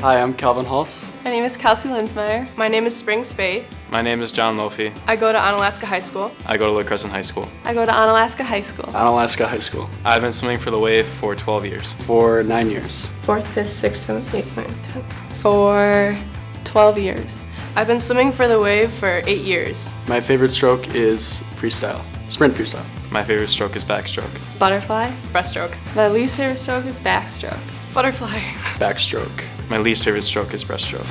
Hi, I'm Calvin Hulse. My name is Kelsey Linzmeyer. My name is Spaeth. My name is John Loepfe. I go to Onalaska High School. I go to Lake Crescent High School. I go to Onalaska High School. Onalaska High School. I've been swimming for the Wave for 12 years. For 9 years. 4th, 5th, 6th, 7th, 8th, 9th, 10th. For 12 years. I've been swimming for the Wave for 8 years. My favorite stroke is freestyle, sprint freestyle. My favorite stroke is backstroke. Butterfly. Breaststroke. My least favorite stroke is backstroke. Butterfly. Backstroke. My least favorite stroke is breaststroke.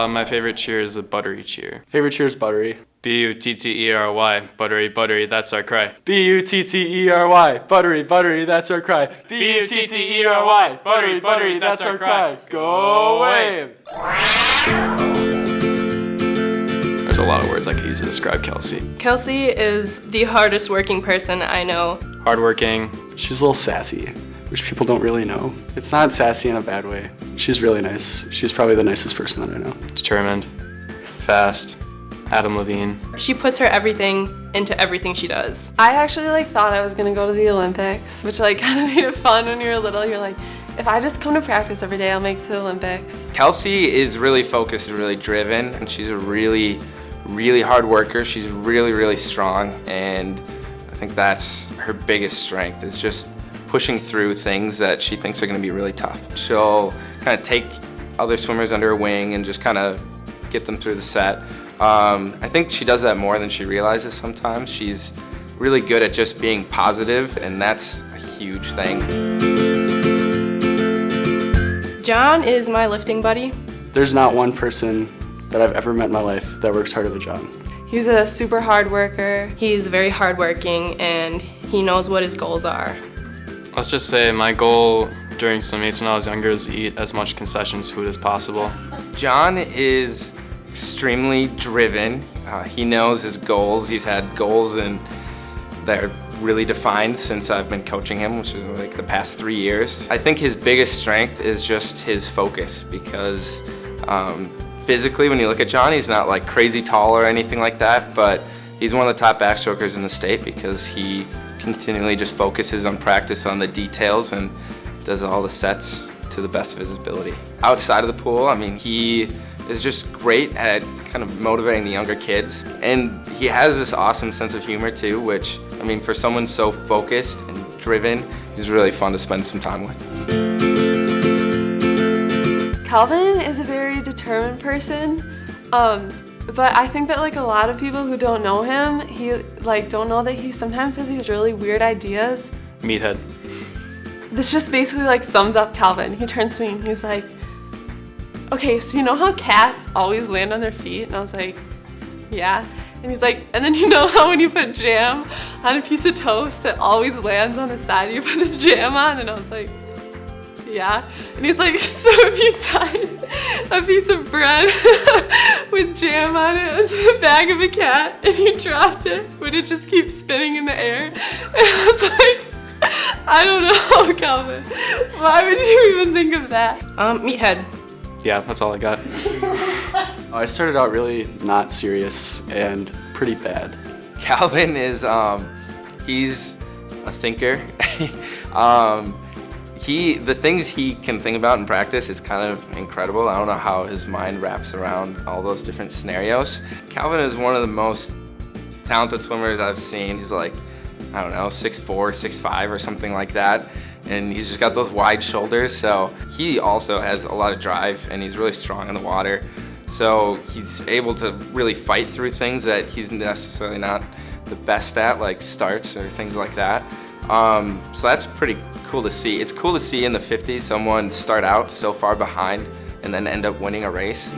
My favorite cheer is the buttery cheer. Favorite cheer is buttery. B-U-T-T-E-R-Y, buttery, buttery, that's our cry. B-U-T-T-E-R-Y, buttery, buttery, that's our cry. B-U-T-T-E-R-Y, buttery, buttery, that's our cry. Go Wave! There's a lot of words I could use to describe Kelsey. Kelsey is the hardest working person I know. Hardworking. She's a little sassy, which people don't really know. It's not sassy in a bad way. She's really nice. She's probably the nicest person that I know. Determined. Fast. Adam Levine. She puts her everything into everything she does. I actually thought I was gonna go to the Olympics, which kind of made it fun when you were little. You're like, if I just come to practice every day, I'll make it to the Olympics. Kelsey is really focused and really driven, and she's a really hard worker. She's really strong, and I think that's her biggest strength, is just pushing through things that she thinks are going to be really tough. She'll kind of take other swimmers under her wing and just kind of get them through the set. I think she does that more than she realizes sometimes. She's really good at just being positive, and that's a huge thing. John is my lifting buddy. There's not one person that I've ever met in my life that works harder than John. He's a super hard worker. He's very hardworking, and he knows what his goals are. Let's just say my goal during swim meets when I was younger was to eat as much concessions food as possible. John is extremely driven. He knows his goals. He's had goals that are really defined since I've been coaching him, which is like the past 3 years. I think his biggest strength is just his focus, because physically, when you look at John, he's not like crazy tall or anything like that, but he's one of the top backstrokers in the state because he continually just focuses on practice on the details and does all the sets to the best of his ability. Outside of the pool, I mean, he is just great at kind of motivating the younger kids, and he has this awesome sense of humor too, which, I mean, for someone so focused and driven, he's really fun to spend some time with. Calvin is a very determined person, but I think that a lot of people who don't know him, don't know that he sometimes has these really weird ideas. Meathead. This just basically sums up Calvin. He turns to me and he's like, okay, so you know how cats always land on their feet? And I was like, yeah. And he's like, and then you know how when you put jam on a piece of toast, it always lands on the side you put this jam on? And I was like, yeah. And he's like, so if you tied a piece of bread with jam on it into the back of a cat and you dropped it, would it just keep spinning in the air? And I was like, I don't know, Calvin. Why would you even think of that? Meathead. Yeah, that's all I got. I started out really not serious and pretty bad. Calvin is, he's a thinker. The things he can think about in practice is kind of incredible. I don't know how his mind wraps around all those different scenarios. Calvin is one of the most talented swimmers I've seen. He's like, I don't know, 6'4", 6'5", or something like that. And he's just got those wide shoulders, so he also has a lot of drive, and he's really strong in the water. So he's able to really fight through things that he's necessarily not the best at, like starts or things like that. So that's pretty cool to see. It's cool to see in the 50s someone start out so far behind and then end up winning a race.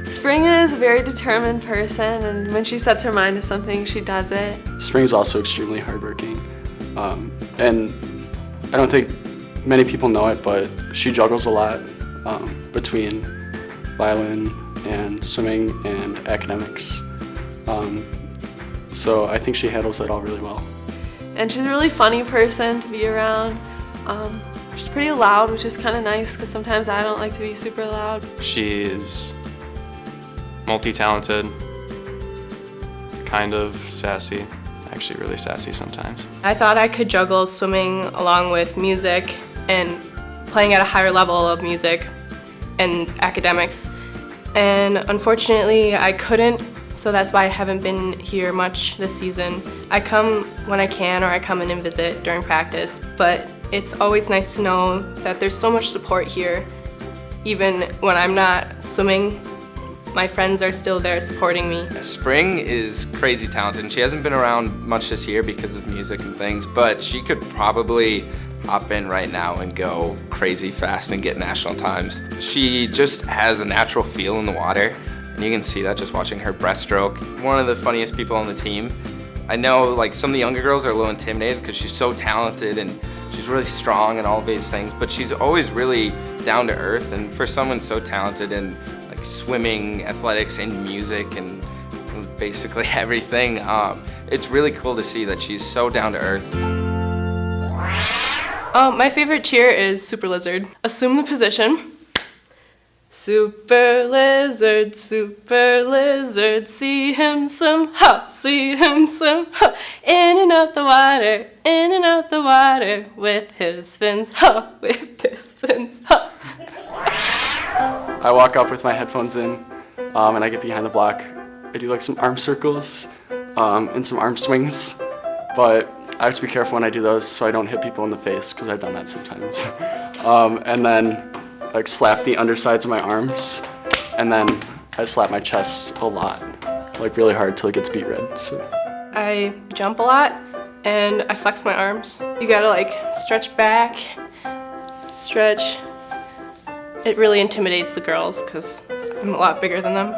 Spring is a very determined person, and when she sets her mind to something, she does it. Spring's also extremely hardworking. And I don't think many people know it, but she juggles a lot between violin and swimming and academics. So I think she handles it all really well. And she's a really funny person to be around. She's pretty loud, which is kind of nice because sometimes I don't like to be super loud. She's multi-talented, kind of sassy, actually really sassy sometimes. I thought I could juggle swimming along with music and playing at a higher level of music and academics. And unfortunately, I couldn't, so that's why I haven't been here much this season. I come when I can, or I come in and visit during practice, but it's always nice to know that there's so much support here. Even when I'm not swimming, my friends are still there supporting me. Spring is crazy talented, and she hasn't been around much this year because of music and things, but she could probably hop in right now and go crazy fast and get national times. She just has a natural feel in the water, and you can see that just watching her breaststroke. One of the funniest people on the team. I know like some of the younger girls are a little intimidated because she's so talented and she's really strong and all of these things, but she's always really down to earth, and for someone so talented in like swimming, athletics, and music, and basically everything, it's really cool to see that she's so down to earth. My favorite cheer is Super Lizard. Assume the position. Super lizard, see him swim, ha, see him swim, ha, in and out the water, with his fins, ha, with his fins, ha. I walk up with my headphones in, and I get behind the block. I do like some arm circles and some arm swings, but I have to be careful when I do those so I don't hit people in the face, because I've done that sometimes. And then like slap the undersides of my arms, and then I slap my chest a lot, like really hard till it gets beet red. So I jump a lot and I flex my arms. You gotta like stretch back, stretch. It really intimidates the girls because I'm a lot bigger than them.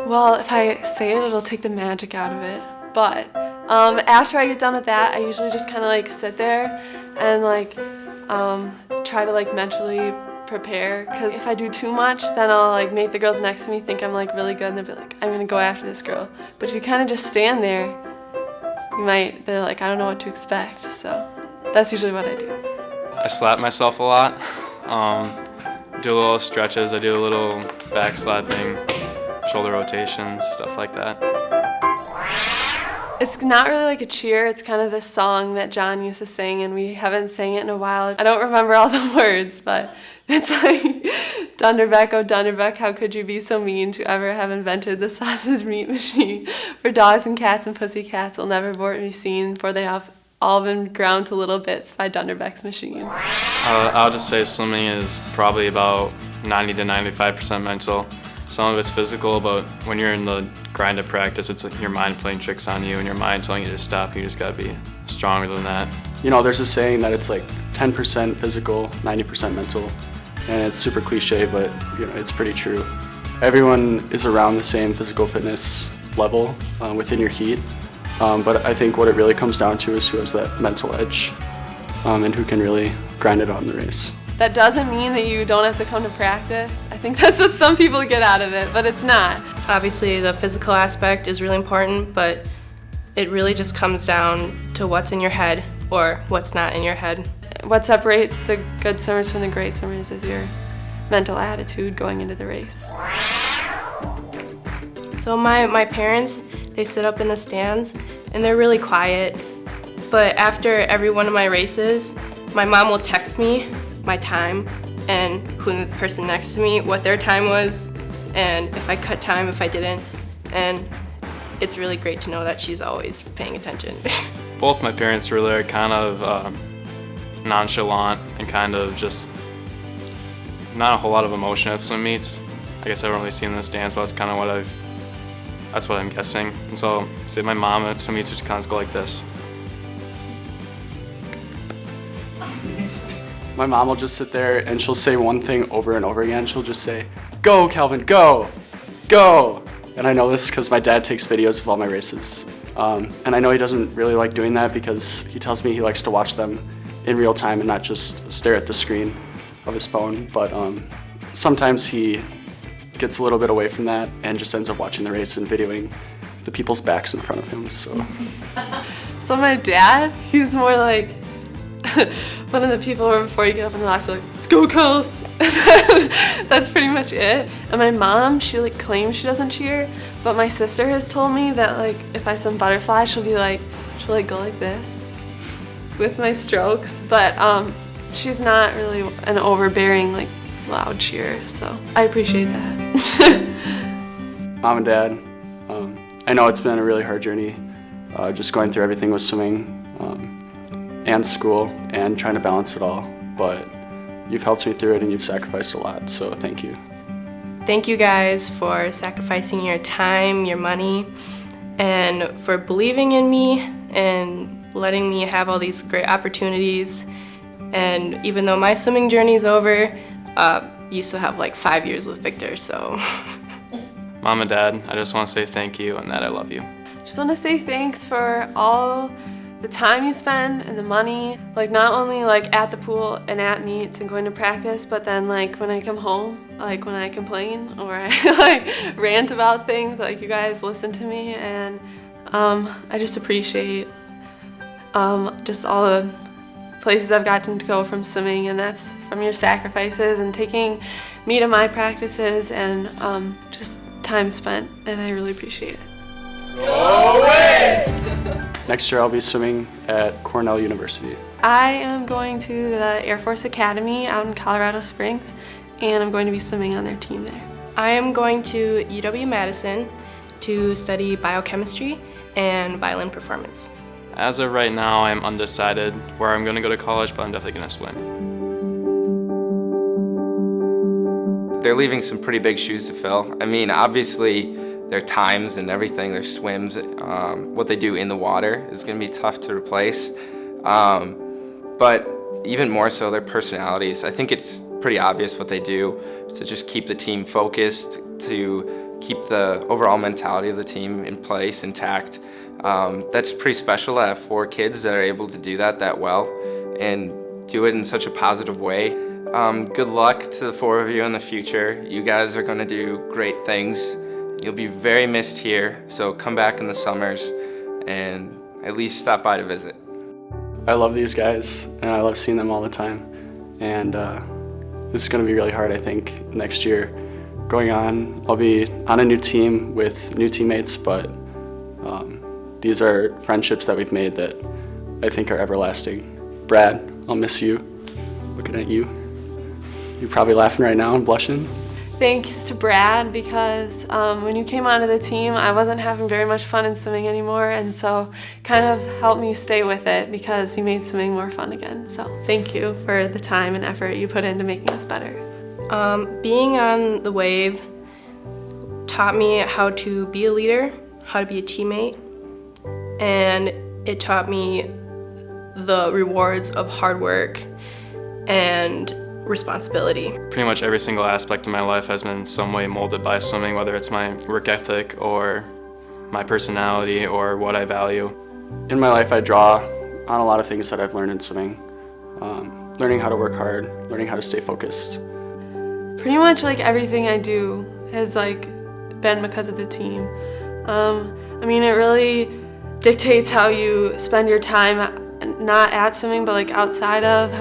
Well, if I say it, it'll take the magic out of it. But after I get done with that, I usually just kind of like sit there and like try to like mentally prepare, because if I do too much, then I'll like make the girls next to me think I'm like really good, and they'll be like, I'm gonna go after this girl. But if you kind of just stand there, they're like, I don't know what to expect. So that's usually what I do. I slap myself a lot, do a little stretches, I do a little back slapping, shoulder rotations, stuff like that. It's not really like a cheer, it's kind of this song that John used to sing, and we haven't sang it in a while. I don't remember all the words, but it's like, Dunderbeck, oh Dunderbeck, how could you be so mean to ever have invented the sausage meat machine? For dogs and cats and pussycats will never more be seen, for they have all been ground to little bits by Dunderbeck's machine. I'll just say swimming is probably about 90 to 95% mental. Some of it's physical, but when you're in the grind of practice, it's like your mind playing tricks on you and your mind telling you to stop. You just gotta be stronger than that. you know, there's a saying that it's like 10% physical, 90% mental, and it's super cliche, but you know, it's pretty true. Everyone is around the same physical fitness level within your heat, but I think what it really comes down to is who has that mental edge and who can really grind it out in the race. That doesn't mean that you don't have to come to practice. I think that's what some people get out of it, but it's not. Obviously, the physical aspect is really important, but it really just comes down to what's in your head or what's not in your head. What separates the good swimmers from the great swimmers is your mental attitude going into the race. So my parents, they sit up in the stands and they're really quiet. But after every one of my races, my mom will text me my time and who the person next to me, what their time was, and if I cut time, if I didn't. And it's really great to know that she's always paying attention. Both my parents really are kind of nonchalant and kind of just not a whole lot of emotion at swim meets. I guess I haven't really seen in the stands, but that's kind of that's what I'm guessing. And so, say my mom at swim meets would kind of go like this. My mom will just sit there and she'll say one thing over and over again. She'll just say, "Go, Calvin, go, go." And I know this because my dad takes videos of all my races. And I know he doesn't really like doing that because he tells me he likes to watch them in real time and not just stare at the screen of his phone. But sometimes he gets a little bit away from that and just ends up watching the race and videoing the people's backs in front of him. So So my dad, he's more like, one of the people before you get up in the box, like, let's go, Kels. That's pretty much it. And my mom, she like claims she doesn't cheer, but my sister has told me that like if I swim butterfly, she'll go like this with my strokes. But she's not really an overbearing, like loud cheerer, so I appreciate that. Mom and Dad, I know it's been a really hard journey, just going through everything with swimming and school and trying to balance it all, but you've helped me through it and you've sacrificed a lot, so thank you. Thank you guys for sacrificing your time, your money, and for believing in me and letting me have all these great opportunities. And even though my swimming journey is over, you still have like 5 years with Victor, so. Mom and Dad, I just want to say thank you and that I love you. Just want to say thanks for all the time you spend and the money, like not only like at the pool and at meets and going to practice, but then like when I come home, like when I complain or I like rant about things, like you guys listen to me, and I just appreciate just all the places I've gotten to go from swimming, and that's from your sacrifices and taking me to my practices and just time spent, and I really appreciate it. Next year I'll be swimming at Cornell University. I am going to the Air Force Academy out in Colorado Springs, and I'm going to be swimming on their team there. I am going to UW-Madison to study biochemistry and violin performance. As of right now, I'm undecided where I'm going to go to college, but I'm definitely going to swim. They're leaving some pretty big shoes to fill. I mean, obviously, their times and everything, their swims, what they do in the water is going to be tough to replace. But even more so, their personalities. I think it's pretty obvious what they do to just keep the team focused, to keep the overall mentality of the team in place, intact. That's pretty special. I have 4 kids that are able to do that well and do it in such a positive way. Good luck to the 4 of you in the future. You guys are going to do great things. You'll be very missed here, so come back in the summers and at least stop by to visit. I love these guys and I love seeing them all the time, and this is going to be really hard, I think, next year. Going on, I'll be on a new team with new teammates, but these are friendships that we've made that I think are everlasting. Brad, I'll miss you. Looking at you. You're probably laughing right now and blushing. Thanks to Brad, because when you came onto the team, I wasn't having very much fun in swimming anymore, and so kind of helped me stay with it because you made swimming more fun again. So thank you for the time and effort you put into making us better. Being on the wave taught me how to be a leader, how to be a teammate, and it taught me the rewards of hard work and responsibility. Pretty much every single aspect of my life has been in some way molded by swimming, whether it's my work ethic or my personality or what I value. In my life, I draw on a lot of things that I've learned in swimming. Learning how to work hard, learning how to stay focused. Pretty much like everything I do has like been because of the team. I mean, it really dictates how you spend your time, not at swimming, but like outside of,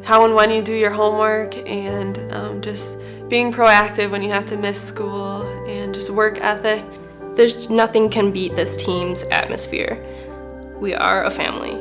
how and when you do your homework, and just being proactive when you have to miss school, and just work ethic. There's nothing can beat this team's atmosphere. We are a family.